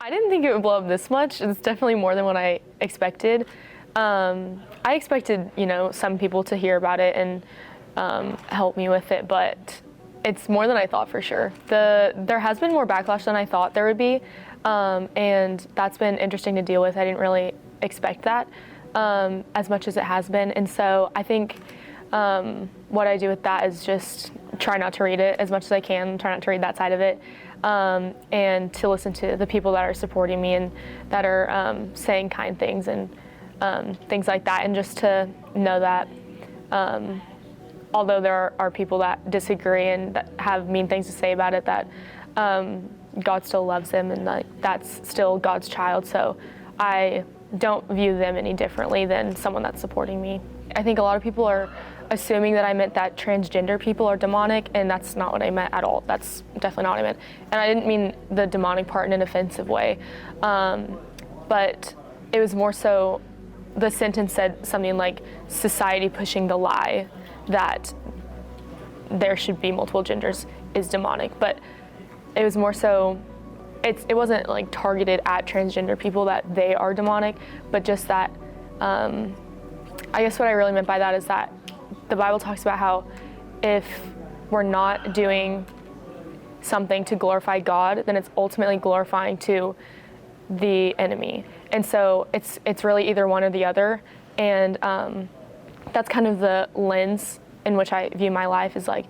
I didn't think it would blow up this much. It's definitely more than what I expected. I expected, some people to hear about it and help me with it, but it's more than I thought for sure. There has been more backlash than I thought there would be, and that's been interesting to deal with. I didn't really expect that as much as it has been, and so I think what I do with that is just try not to read it as much as I can, try not to read that side of it, and to listen to the people that are supporting me and that are saying kind things and things like that, and just to know that although there are people that disagree and that have mean things to say about it, that God still loves them, and that's still God's child, so I don't view them any differently than someone that's supporting me. I think a lot of people are assuming that I meant that transgender people are demonic, and that's not what I meant at all. That's definitely not what I meant. And I didn't mean the demonic part in an offensive way, but it was more so the sentence said something like society pushing the lie that there should be multiple genders is demonic, but it was more so, it wasn't like targeted at transgender people that they are demonic, but just that, I guess what I really meant by that is that the Bible talks about how if we're not doing something to glorify God, then it's ultimately glorifying to the enemy. And so it's really either one or the other, and that's kind of the lens in which I view my life, is like,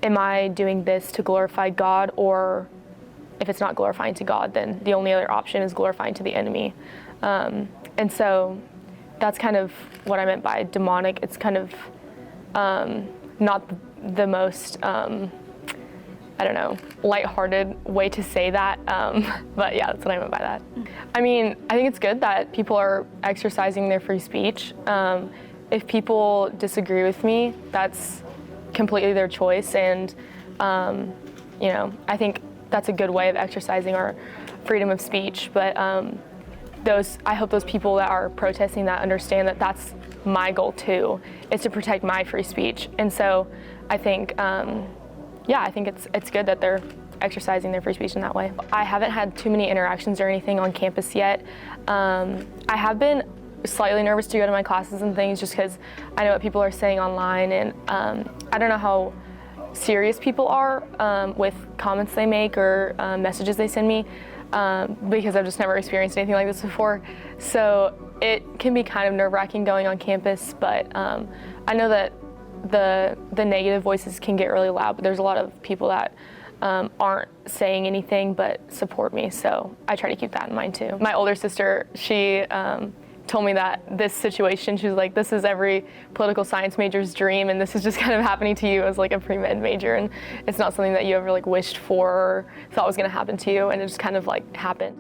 am I doing this to glorify God, or if it's not glorifying to God, then the only other option is glorifying to the enemy. And so that's kind of what I meant by demonic. It's kind of not the most, lighthearted way to say that, but yeah, that's what I meant by that. I mean, I think it's good that people are exercising their free speech. If people disagree with me, that's completely their choice, and I think that's a good way of exercising our freedom of speech. But I hope those people that are protesting that understand that that's my goal too, is to protect my free speech. And so I think, I think it's good that they're exercising their free speech in that way. I haven't had too many interactions or anything on campus yet. I have been slightly nervous to go to my classes and things, just because I know what people are saying online, and I don't know how serious people are with comments they make or messages they send me, because I've just never experienced anything like this before. So it can be kind of nerve-wracking going on campus, but I know that the negative voices can get really loud, but there's a lot of people that aren't saying anything but support me, so I try to keep that in mind too. My older sister, she told me that this situation, she was like, this is every political science major's dream, and this is just kind of happening to you as like a pre-med major, and it's not something that you ever like wished for or thought was going to happen to you, and it just kind of like happened.